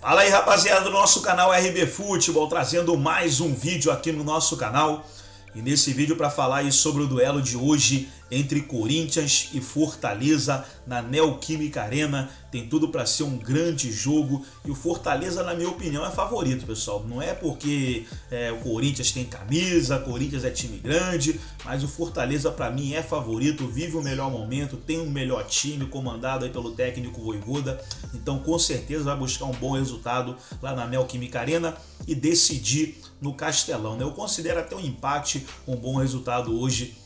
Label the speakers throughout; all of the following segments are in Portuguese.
Speaker 1: Fala aí, rapaziada do nosso canal RB Futebol, trazendo mais um vídeo aqui no nosso canal. E nesse vídeo para falar aí sobre o duelo de hoje entre Corinthians e Fortaleza na Neoquímica Arena. Tem tudo para ser um grande jogo e o Fortaleza, na minha opinião, é favorito, pessoal. Não é porque o Corinthians tem camisa, Corinthians é time grande, mas o Fortaleza para mim é favorito, vive o melhor momento, tem um melhor time comandado aí pelo técnico Vojvoda. Então com certeza vai buscar um bom resultado lá na Neoquímica Arena e decidir no Castelão, né? Eu considero até um empate um bom resultado hoje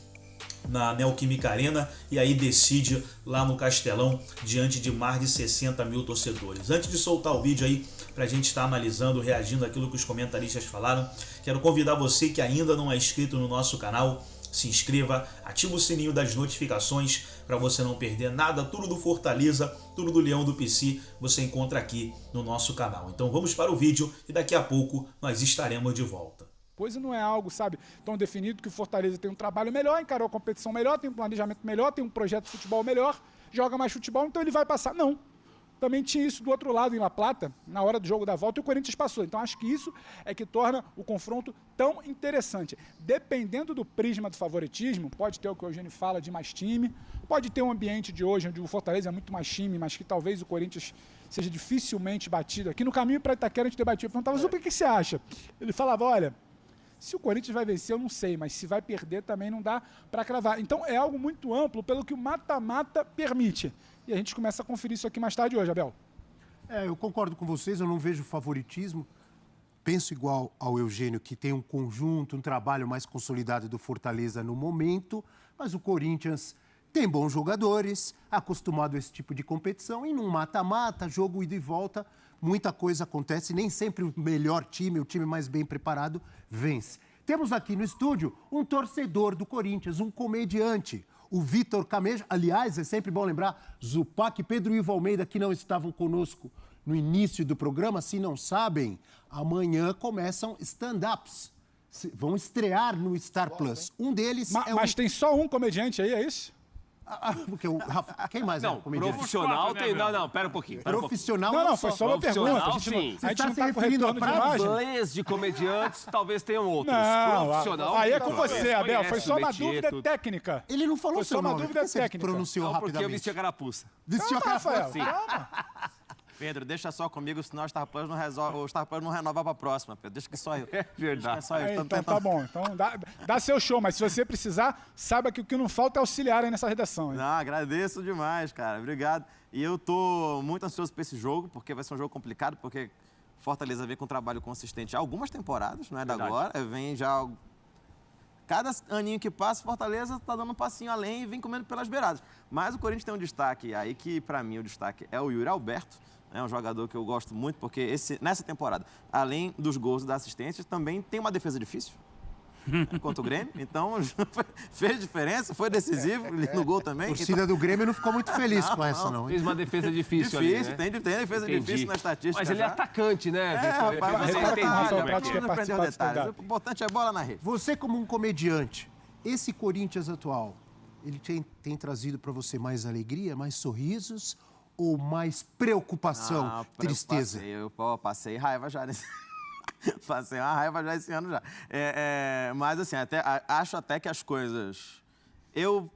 Speaker 1: na Neoquímica Arena e aí decide lá no Castelão diante de mais de 60 mil torcedores. Antes de soltar o vídeo aí pra gente estar analisando, reagindo àquilo que os comentaristas falaram, quero convidar você que ainda não é inscrito no nosso canal, se inscreva, ativa o sininho das notificações para você não perder nada, tudo do Fortaleza, tudo do Leão do PC, você encontra aqui no nosso canal. Então vamos para o vídeo e daqui a pouco nós estaremos de volta.
Speaker 2: Pois não é algo, sabe, tão definido que o Fortaleza tem um trabalho melhor, encarou a competição melhor, tem um planejamento melhor, tem um projeto de futebol melhor, joga mais futebol, então ele vai passar. Não. Também tinha isso do outro lado em La Plata, na hora do jogo da volta, e o Corinthians passou. Então acho que isso é que torna o confronto tão interessante. Dependendo do prisma do favoritismo, pode ter o que o Eugênio fala de mais time, pode ter um ambiente de hoje onde o Fortaleza é muito mais time, mas que talvez o Corinthians seja dificilmente batido. Aqui no caminho para Itaquera a gente debatia, eu perguntava, o que você acha? Ele falava, olha, se o Corinthians vai vencer, eu não sei, mas se vai perder também não dá para cravar. Então é algo muito amplo pelo que o mata-mata permite. E a gente começa a conferir isso aqui mais tarde hoje, Abel.
Speaker 3: Eu concordo com vocês, eu não vejo favoritismo. Penso igual ao Eugênio, que tem um conjunto, um trabalho mais consolidado do Fortaleza no momento, mas o Corinthians tem bons jogadores, acostumado a esse tipo de competição, e num mata-mata, jogo ida e volta, muita coisa acontece, nem sempre o melhor time, o time mais bem preparado, vence. Temos aqui no estúdio um torcedor do Corinthians, um comediante, o Vitor Camejo. Aliás, é sempre bom lembrar, Zupac e Pedro Ivo Almeida, que não estavam conosco no início do programa, se não sabem, amanhã começam stand-ups. Vão estrear no Star Plus. Um deles
Speaker 2: Mas tem só um comediante aí, é isso?
Speaker 3: Porque o Rafa, quem mais é comediante?
Speaker 4: Profissional tem... Não, pera um pouquinho.
Speaker 3: Profissional
Speaker 2: não, foi só uma pergunta.
Speaker 4: Sim.
Speaker 2: A gente não
Speaker 3: se
Speaker 2: está com
Speaker 3: referindo a
Speaker 2: retorno de imagem.
Speaker 4: Inglês de comediantes, talvez tenham outros.
Speaker 2: Não,
Speaker 4: Profissional...
Speaker 2: aí é com você, Abel. Foi
Speaker 4: conhece
Speaker 2: só
Speaker 4: o
Speaker 2: uma
Speaker 4: métier,
Speaker 2: dúvida
Speaker 4: tudo.
Speaker 2: técnica.
Speaker 3: Ele não falou
Speaker 2: Foi
Speaker 3: seu
Speaker 2: só uma
Speaker 3: nome.
Speaker 2: dúvida
Speaker 3: Por que você
Speaker 2: técnica.
Speaker 3: pronunciou
Speaker 4: Não, porque eu
Speaker 3: rapidamente.
Speaker 4: vesti a carapuça.
Speaker 3: Vestiu a
Speaker 2: Calma,
Speaker 3: carapuça.
Speaker 2: Rafael, calma.
Speaker 5: Pedro, deixa só comigo, senão o Star Plus não resolve, o Star Plus não renova pra próxima, Pedro. Deixa que só eu.
Speaker 4: É verdade.
Speaker 5: Deixa que só eu. Tô
Speaker 2: Então
Speaker 5: tentando-
Speaker 2: tá bom. Então dá seu show, mas se você precisar, saiba que o que não falta é auxiliar aí nessa redação. Hein?
Speaker 5: Não, agradeço demais, cara. Obrigado. E eu tô muito ansioso pra esse jogo, porque vai ser um jogo complicado, porque Fortaleza vem com um trabalho consistente há algumas temporadas, não é da agora. Vem já... Cada aninho que passa, Fortaleza tá dando um passinho além e vem comendo pelas beiradas. Mas o Corinthians tem um destaque aí, que pra mim o destaque é o Yuri Alberto. É um jogador que eu gosto muito, porque nessa temporada, além dos gols e da assistência, também tem uma defesa difícil contra o Grêmio. Então, fez diferença, foi decisivo no gol também.
Speaker 3: A torcida do Grêmio não ficou muito feliz com essa, não.
Speaker 4: Fez uma defesa difícil ali, né?
Speaker 5: Tem defesa difícil na estatística.
Speaker 4: Mas ele é
Speaker 5: já.
Speaker 4: atacante, né, Vitor?
Speaker 5: rapaz,
Speaker 4: Você
Speaker 2: repara que o
Speaker 4: entende
Speaker 2: Rafael
Speaker 4: como é que
Speaker 2: pratica
Speaker 4: é.
Speaker 5: Não aprendeu
Speaker 2: participar desse
Speaker 5: detalhes.
Speaker 2: programa.
Speaker 5: O importante é bola na rede.
Speaker 3: Você como um comediante, esse Corinthians atual, ele tem trazido para você mais alegria, mais sorrisos ou mais preocupação,
Speaker 5: Ah,
Speaker 3: tristeza?
Speaker 5: Eu passei raiva já nesse... Passei uma raiva já esse ano já. Mas assim, acho até que as coisas... Eu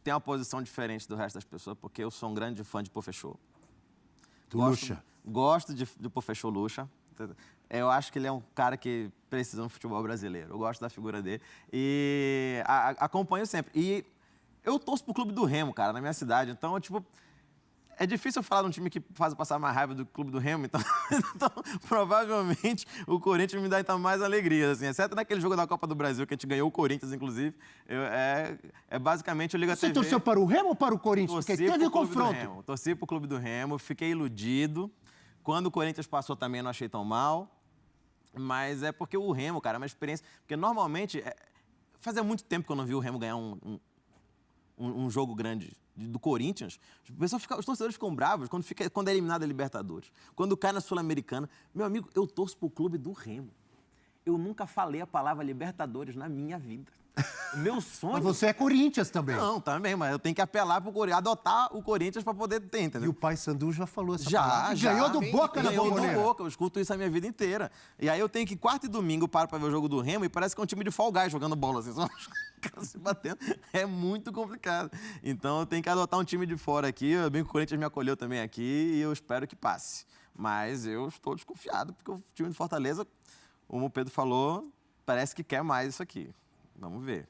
Speaker 5: tenho uma posição diferente do resto das pessoas, porque eu sou um grande fã de Pofechou.
Speaker 3: Do Lucha.
Speaker 5: Gosto de Pofechou Lucha. Eu acho que ele é um cara que precisa no futebol brasileiro. Eu gosto da figura dele. E acompanho sempre. E eu torço pro Clube do Remo, cara, na minha cidade. Então, tipo... É difícil eu falar de um time que faz eu passar mais raiva do Clube do Remo, então provavelmente o Corinthians me dá então mais alegria, assim, exceto naquele jogo da Copa do Brasil, que a gente ganhou o Corinthians, inclusive, basicamente eu ligo a
Speaker 3: Você
Speaker 5: TV...
Speaker 3: torceu para o Remo ou para o Corinthians? Porque teve confronto.
Speaker 5: Torci pro Clube do Remo, fiquei iludido. Quando o Corinthians passou também, eu não achei tão mal. Mas é porque o Remo, cara, é uma experiência... Porque normalmente, fazia muito tempo que eu não vi o Remo ganhar um jogo grande do Corinthians. Os torcedores ficam bravos quando é eliminado a Libertadores. Quando cai na Sul-Americana. Meu amigo, eu torço pro Clube do Remo. Eu nunca falei a palavra Libertadores na minha vida. Meu sonho...
Speaker 3: Mas você é Corinthians também.
Speaker 5: Não, também, mas eu tenho que apelar pro Corinthians, adotar o Corinthians para poder ter,
Speaker 3: E
Speaker 5: entendeu?
Speaker 3: o Paysandu já falou essa
Speaker 5: Já,
Speaker 3: palavra.
Speaker 5: já.
Speaker 3: Ganhou do Boca na
Speaker 5: Ganhou do
Speaker 3: Bombonera.
Speaker 5: Boca, eu escuto isso a minha vida inteira. E aí eu tenho que quarta e domingo paro pra ver o jogo do Remo e parece que é um time de Fall Guys jogando bola, assim, só os caras se batendo. É muito complicado. Então eu tenho que adotar um time de fora aqui, bem que o Corinthians me acolheu também aqui e eu espero que passe. Mas eu estou desconfiado, porque o time de Fortaleza, como o Pedro falou, parece que quer mais isso aqui. Vamos ver.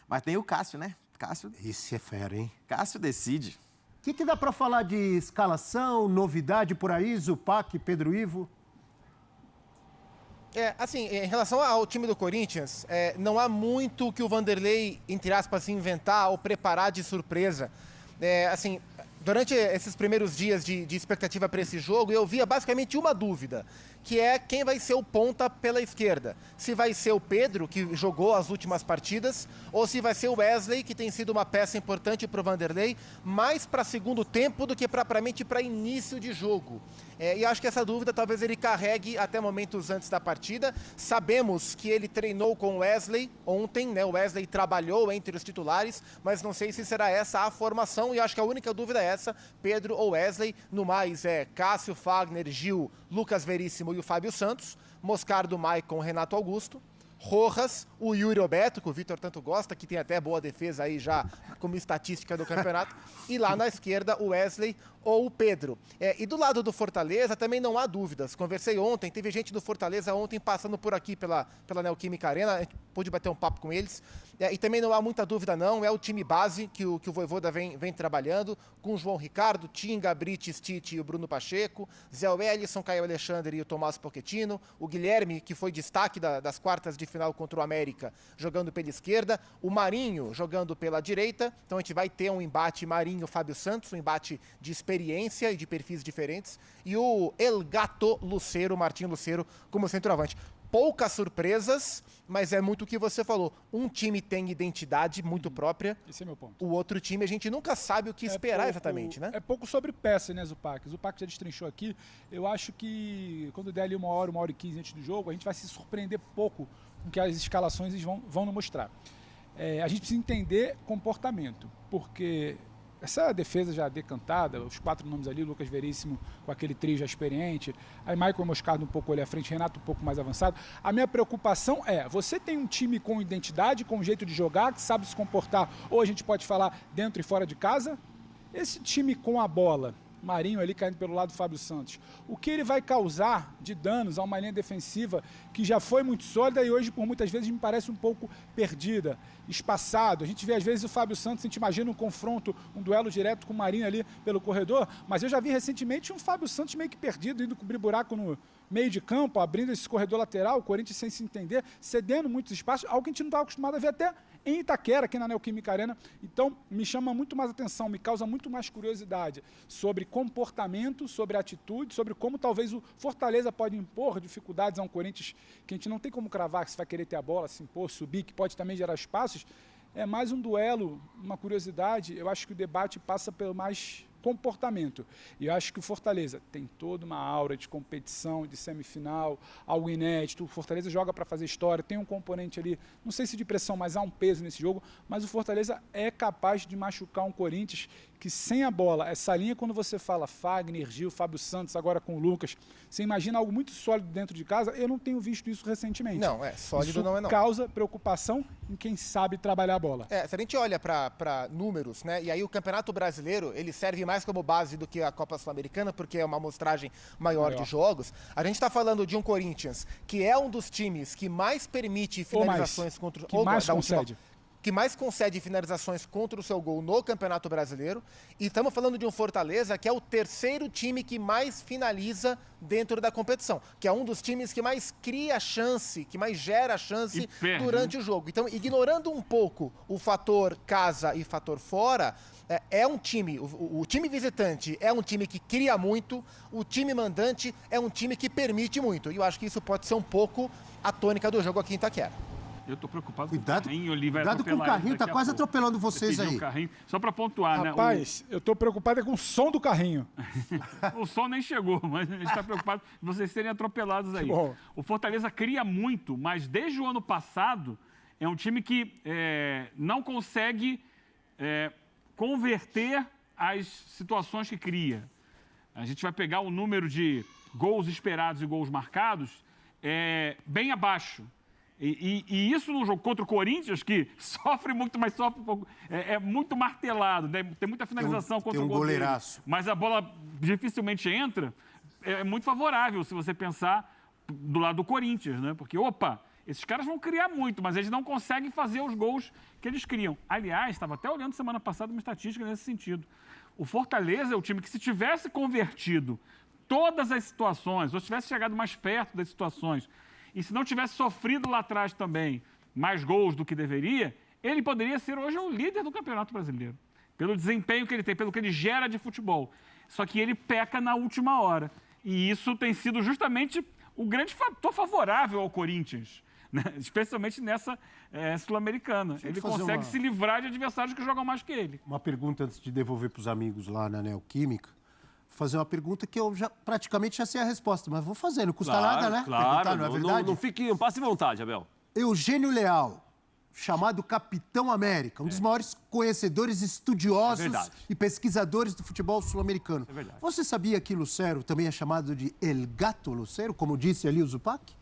Speaker 5: Mas tem o Cássio, né? Cássio
Speaker 3: Esse é fera, hein?
Speaker 5: Cássio decide.
Speaker 3: O que dá pra falar de escalação, novidade por aí, Zupac, Pedro Ivo?
Speaker 6: Assim, em relação ao time do Corinthians, não há muito que o Vanderlei, entre aspas, inventar ou preparar de surpresa. Assim, durante esses primeiros dias de expectativa para esse jogo, eu via basicamente uma dúvida, que é quem vai ser o ponta pela esquerda. Se vai ser o Pedro, que jogou as últimas partidas, ou se vai ser o Wesley, que tem sido uma peça importante para o Vanderlei, mais para segundo tempo do que propriamente para início de jogo. E acho que essa dúvida talvez ele carregue até momentos antes da partida. Sabemos que ele treinou com o Wesley ontem, né? O Wesley trabalhou entre os titulares, mas não sei se será essa a formação, e acho que a única dúvida é essa, Pedro ou Wesley. No mais Cássio, Fagner, Gil, Lucas Veríssimo e o Fábio Santos, Moscardo, Maicon, Renato Augusto, Rojas, o Yuri Alberto, que o Vitor tanto gosta, que tem até boa defesa aí já como estatística do campeonato, e lá na esquerda o Wesley ou o Pedro. E do lado do Fortaleza também não há dúvidas. Conversei ontem, teve gente do Fortaleza ontem passando por aqui pela Neoquímica Arena, a gente pôde bater um papo com eles. E também não há muita dúvida não, é o time base que o Vojvoda vem trabalhando, com o João Ricardo, Tinga, Brites, Tite e o Bruno Pacheco, Zé Wellison, Caio Alexandre e o Tomás Pochettino, o Guilherme, que foi destaque das quartas de final contra o América, jogando pela esquerda, o Marinho jogando pela direita. Então a gente vai ter um embate Marinho-Fábio Santos, um embate de experiência e de perfis diferentes, e o El Gato Lucero, Martinho Lucero, como centroavante. Poucas surpresas, mas é muito o que você falou. Um time tem identidade muito própria.
Speaker 2: Esse é meu ponto.
Speaker 6: O outro time a gente nunca sabe o que esperar exatamente, né?
Speaker 2: É pouco sobre peça, né, Zupac? O Zupac já destrinchou aqui. Eu acho que quando der ali 1 hora e 15 antes do jogo, a gente vai se surpreender pouco com que as escalações vão nos mostrar. A gente precisa entender comportamento, porque essa defesa já decantada, os 4 nomes ali, Lucas Veríssimo com aquele trio já experiente, aí Michael Moscardo um pouco ali à frente, Renato um pouco mais avançado. A minha preocupação você tem um time com identidade, com jeito de jogar, que sabe se comportar, ou a gente pode falar dentro e fora de casa. Esse time com a bola, Marinho ali caindo pelo lado do Fábio Santos, o que ele vai causar de danos a uma linha defensiva que já foi muito sólida e hoje, por muitas vezes, me parece um pouco perdida, espaçado. A gente vê, às vezes, o Fábio Santos, a gente imagina um confronto, um duelo direto com o Marinho ali pelo corredor, mas eu já vi recentemente um Fábio Santos meio que perdido, indo cobrir buraco no meio de campo, abrindo esse corredor lateral, o Corinthians sem se entender, cedendo muitos espaços, algo que a gente não estava acostumado a ver até em Itaquera, aqui na Neoquímica Arena. Então, me chama muito mais atenção, me causa muito mais curiosidade sobre comportamento, sobre atitude, sobre como talvez o Fortaleza pode impor dificuldades a um Corinthians que a gente não tem como cravar que se vai querer ter a bola, se impor, subir, que pode também gerar espaços. É mais um duelo, uma curiosidade. Eu acho que o debate passa pelo mais comportamento. E eu acho que o Fortaleza tem toda uma aura de competição, de semifinal, algo inédito. O Fortaleza joga para fazer história, tem um componente ali, não sei se de pressão, mas há um peso nesse jogo. Mas o Fortaleza é capaz de machucar um Corinthians que sem a bola, essa linha quando você fala Fagner, Gil, Fábio Santos, agora com o Lucas, você imagina algo muito sólido dentro de casa. Eu não tenho visto isso recentemente.
Speaker 6: Não, sólido
Speaker 2: isso
Speaker 6: não é não.
Speaker 2: Causa preocupação em quem sabe trabalhar a bola.
Speaker 6: Se a gente olha para números, né, e aí o Campeonato Brasileiro, ele serve mais como base do que a Copa Sul-Americana, porque é uma amostragem maior de jogos. A gente está falando de um Corinthians que é um dos times que mais permite finalizações contra o... que mais concede finalizações contra o seu gol no Campeonato Brasileiro. E estamos falando de um Fortaleza que é o terceiro time que mais finaliza dentro da competição, que é um dos times que mais cria chance, que mais gera chance durante o jogo. Então, ignorando um pouco o fator casa e fator fora, é um time, o time visitante é um time que cria muito, o time mandante é um time que permite muito. E eu acho que isso pode ser um pouco a tônica do jogo aqui em Itaquera.
Speaker 7: Eu tô preocupado
Speaker 3: Cuidado,
Speaker 7: com o carrinho, ele vai
Speaker 3: cuidado com o carrinho, tá quase atropelando vocês aí.
Speaker 7: Carrinho, só para pontuar,
Speaker 2: Rapaz, eu tô preocupado com o som do carrinho.
Speaker 7: O som nem chegou, mas a gente está preocupado com vocês serem atropelados aí.
Speaker 2: Bom.
Speaker 7: O Fortaleza cria muito, mas desde o ano passado é um time que não consegue converter as situações que cria. A gente vai pegar o número de gols esperados e gols marcados bem abaixo. E isso no jogo contra o Corinthians, que sofre muito, mas sofre um pouco. É muito martelado, né? Tem muita finalização contra o gol
Speaker 3: goleiraço.
Speaker 7: dele, mas a bola dificilmente entra. É muito favorável se você pensar do lado do Corinthians, né? Porque, esses caras vão criar muito, mas eles não conseguem fazer os gols que eles criam. Aliás, estava até olhando semana passada uma estatística nesse sentido. O Fortaleza é o time que, se tivesse convertido todas as situações, ou se tivesse chegado mais perto das situações, e se não tivesse sofrido lá atrás também mais gols do que deveria, ele poderia ser hoje o líder do Campeonato Brasileiro. Pelo desempenho que ele tem, pelo que ele gera de futebol. Só que ele peca na última hora. E isso tem sido justamente o grande fator favorável ao Corinthians, né? Especialmente nessa Sul-Americana. Ele consegue se livrar de adversários que jogam mais que ele.
Speaker 3: Uma pergunta antes de devolver para os amigos lá na Neoquímica. Fazer uma pergunta que eu praticamente já sei a resposta, mas vou fazer, não custa nada, né?
Speaker 4: Claro,
Speaker 3: não é verdade?
Speaker 4: Não passe vontade, Abel.
Speaker 3: Eugênio Leal, chamado Capitão América, um dos maiores conhecedores, estudiosos e pesquisadores do futebol sul-americano.
Speaker 4: É verdade.
Speaker 3: Você sabia que Lucero também é chamado de El Gato Lucero, como disse ali o Zupac?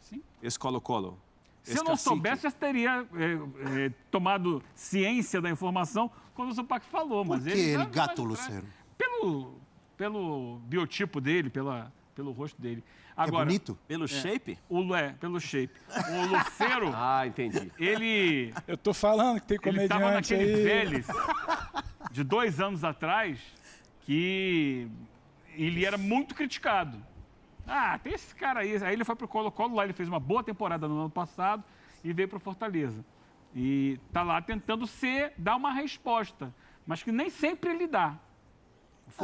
Speaker 7: Sim.
Speaker 4: Esse Colo-Colo.
Speaker 7: Se eu não soubesse, eu teria tomado ciência da informação quando o Zupac falou.
Speaker 3: Por
Speaker 7: mas
Speaker 3: que
Speaker 7: ele
Speaker 3: El Gato Lucero?
Speaker 7: Pelo biotipo dele, pelo rosto dele.
Speaker 3: Agora, é bonito?
Speaker 5: Pelo shape?
Speaker 7: Pelo shape. O Lucero,
Speaker 4: entendi.
Speaker 7: ele
Speaker 2: Eu tô falando que tem comediante
Speaker 7: estava naquele
Speaker 2: aí.
Speaker 7: Vélez de 2 anos atrás que ele era muito criticado. Tem esse cara aí. Aí ele foi pro Colo-Colo lá, ele fez uma boa temporada no ano passado e veio pro Fortaleza. E tá lá tentando dar uma resposta, mas que nem sempre ele dá.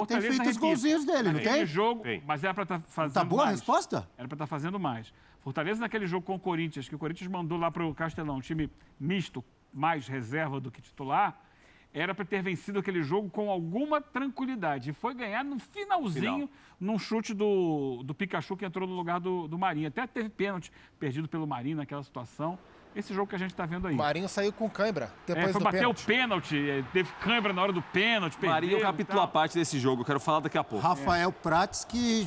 Speaker 3: Tem feito os golzinhos dele, não tem?
Speaker 7: Jogo, mas era para estar fazendo
Speaker 3: Tá boa
Speaker 7: mais.
Speaker 3: a resposta?
Speaker 7: Era para estar fazendo mais. Fortaleza naquele jogo com o Corinthians, que o Corinthians mandou lá para o Castelão, um time misto, mais reserva do que titular, era para ter vencido aquele jogo com alguma tranquilidade. E foi ganhar no finalzinho, num chute do Pikachu, que entrou no lugar do Marinho. Até teve pênalti perdido pelo Marinho naquela situação. Esse jogo que a gente está vendo aí.
Speaker 6: O Marinho saiu com cãibra depois
Speaker 7: foi
Speaker 6: do
Speaker 7: bater
Speaker 6: pênalti.
Speaker 7: o pênalti, teve cãibra na hora do pênalti, perdeu.
Speaker 4: Marinho é um capítulo à parte desse jogo, eu quero falar daqui a pouco.
Speaker 3: Rafael Prates, que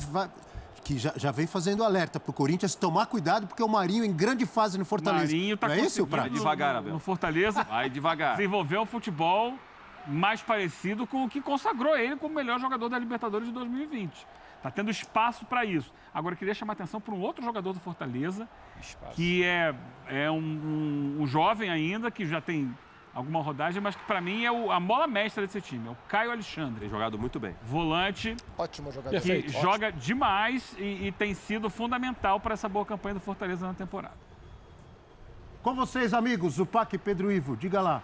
Speaker 3: já vem fazendo alerta pro Corinthians tomar cuidado, porque o Marinho em grande fase no Fortaleza.
Speaker 7: Marinho tá
Speaker 3: não é esse o
Speaker 7: conseguindo,
Speaker 3: Prates?
Speaker 4: Devagar, Abel.
Speaker 7: no Fortaleza,
Speaker 4: Vai devagar.
Speaker 7: desenvolver um futebol mais parecido com o que consagrou ele como o melhor jogador da Libertadores de 2020. Está tendo espaço para isso. Agora, eu queria chamar a atenção para um outro jogador do Fortaleza, que é um jovem ainda, que já tem alguma rodagem, mas que para mim é a mola mestra desse time, é o Caio Alexandre.
Speaker 4: Tem jogado muito bem.
Speaker 7: Volante,
Speaker 6: Ótimo jogador.
Speaker 7: que joga demais e tem sido fundamental para essa boa campanha do Fortaleza na temporada.
Speaker 3: Com vocês, amigos, Zupac e Pedro Ivo, diga lá.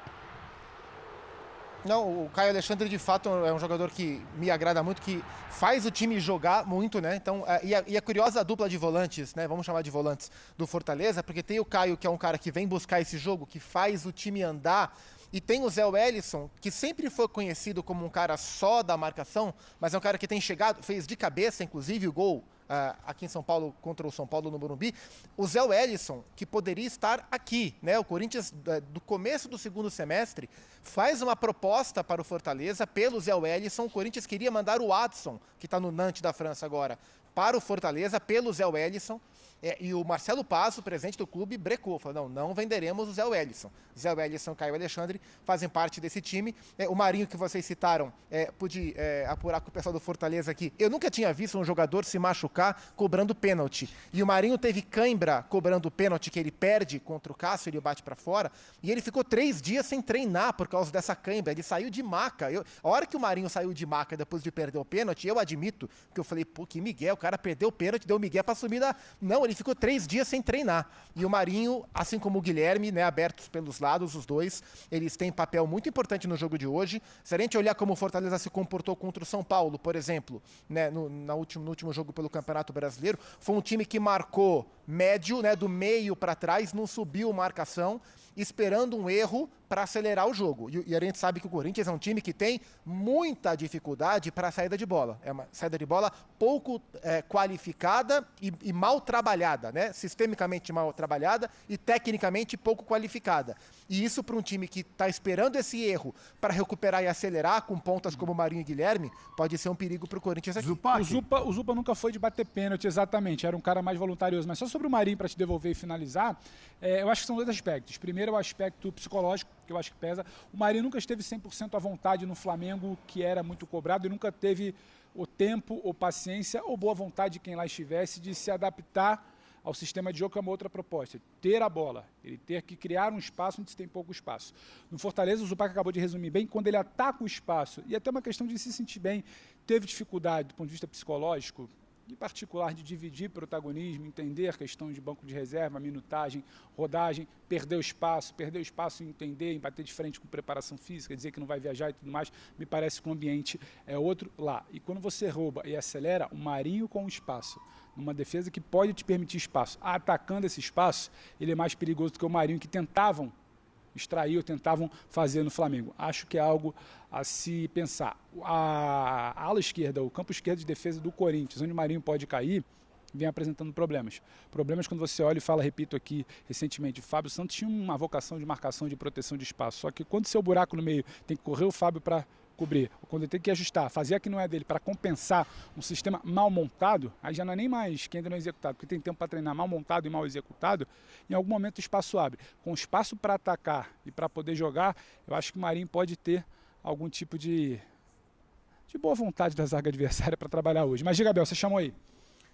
Speaker 6: Não, o Caio Alexandre, de fato, é um jogador que me agrada muito, que faz o time jogar muito, né? Então, e a curiosa dupla de volantes, né? Vamos chamar de volantes do Fortaleza, porque tem o Caio, que é um cara que vem buscar esse jogo, que faz o time andar, e tem o Zé Wellison, que sempre foi conhecido como um cara só da marcação, mas é um cara que tem chegado, fez de cabeça, inclusive, o gol aqui em São Paulo, contra o São Paulo no Morumbi. O Zé Wellison, que poderia estar aqui, né? O Corinthians, do começo do segundo semestre, faz uma proposta para o Fortaleza pelo Zé Wellison. O Corinthians queria mandar o Adson, que está no Nantes da França agora, para o Fortaleza pelo Zé Wellison. E o Marcelo Paz, o presidente do clube, brecou. Falou, não venderemos o Zé Wellison. Zé Wellison e Caio Alexandre fazem parte desse time. O Marinho, que vocês citaram, pude apurar com o pessoal do Fortaleza aqui. Eu nunca tinha visto um jogador se machucar cobrando pênalti. E o Marinho teve cãibra cobrando pênalti, que ele perde contra o Cássio, ele bate para fora. E ele ficou 3 dias sem treinar por causa dessa cãibra. Ele saiu de maca. A hora que o Marinho saiu de maca depois de perder o pênalti, eu admito que eu falei, pô, que migué, o cara perdeu o pênalti, deu o migué para assumir da... Não, ele ficou 3 dias sem treinar. E o Marinho, assim como o Guilherme, né, abertos pelos lados, os dois, eles têm papel muito importante no jogo de hoje. Se a gente olhar como o Fortaleza se comportou contra o São Paulo, por exemplo, né, no último jogo pelo Campeonato Brasileiro, foi um time que marcou médio, né, do meio para trás, não subiu marcação, esperando um erro para acelerar o jogo. E a gente sabe que o Corinthians é um time que tem muita dificuldade para a saída de bola. É uma saída de bola pouco qualificada e mal trabalhada, né? Sistemicamente mal trabalhada e tecnicamente pouco qualificada. E isso para um time que está esperando esse erro para recuperar e acelerar com pontas como Marinho e Guilherme, pode ser um perigo para o Corinthians aqui.
Speaker 2: O Zupa nunca foi de bater pênalti, exatamente. Era um cara mais voluntarioso. Mas só sobre o Marinho, para te devolver e finalizar, eu acho que são dois aspectos. Primeiro, o aspecto psicológico, que eu acho que pesa. O Marinho nunca esteve 100% à vontade no Flamengo, que era muito cobrado, e nunca teve o tempo, ou paciência, ou boa vontade de quem lá estivesse de se adaptar ao sistema de jogo, que é uma outra proposta. Ter a bola, ele ter que criar um espaço onde se tem pouco espaço. No Fortaleza, o Zupac acabou de resumir bem, quando ele ataca o espaço, e até uma questão de se sentir bem, teve dificuldade do ponto de vista psicológico, em particular de dividir protagonismo, entender a questão de banco de reserva, minutagem, rodagem, perder o espaço em entender, em bater de frente com preparação física, dizer que não vai viajar e tudo mais, me parece que o ambiente é outro lá. E quando você rouba e acelera, o Marinho com o espaço, numa defesa que pode te permitir espaço, atacando esse espaço, ele é mais perigoso do que o Marinho, que tentavam extrair ou tentavam fazer no Flamengo. Acho que é algo a se pensar. A ala esquerda, o campo esquerdo de defesa do Corinthians, onde o Marinho pode cair, vem apresentando problemas. Problemas quando você olha e fala, repito aqui recentemente, o Fábio Santos tinha uma vocação de marcação, de proteção de espaço, só que quando seu buraco no meio tem que correr o Fábio para cobrir, ou quando ele tem que ajustar, fazer a que não é dele para compensar um sistema mal montado, aí já não é nem mais que ainda não é executado, porque tem tempo para treinar mal montado e mal executado, em algum momento o espaço abre. Com espaço para atacar e para poder jogar, eu acho que o Marinho pode ter algum tipo de boa vontade da zaga adversária para trabalhar hoje. Mas, Gabriel, você chamou aí?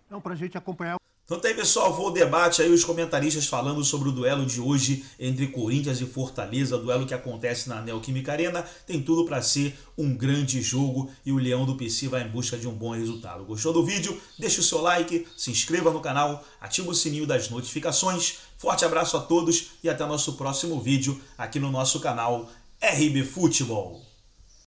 Speaker 3: Não, para a gente acompanhar.
Speaker 1: Então tá aí, pessoal, vou o debate aí, os comentaristas falando sobre o duelo de hoje entre Corinthians e Fortaleza, duelo que acontece na Neoquímica Arena, tem tudo para ser um grande jogo e o Leão do PC vai em busca de um bom resultado. Gostou do vídeo? Deixa o seu like, se inscreva no canal, ativa o sininho das notificações, forte abraço a todos e até nosso próximo vídeo aqui no nosso canal RB Futebol.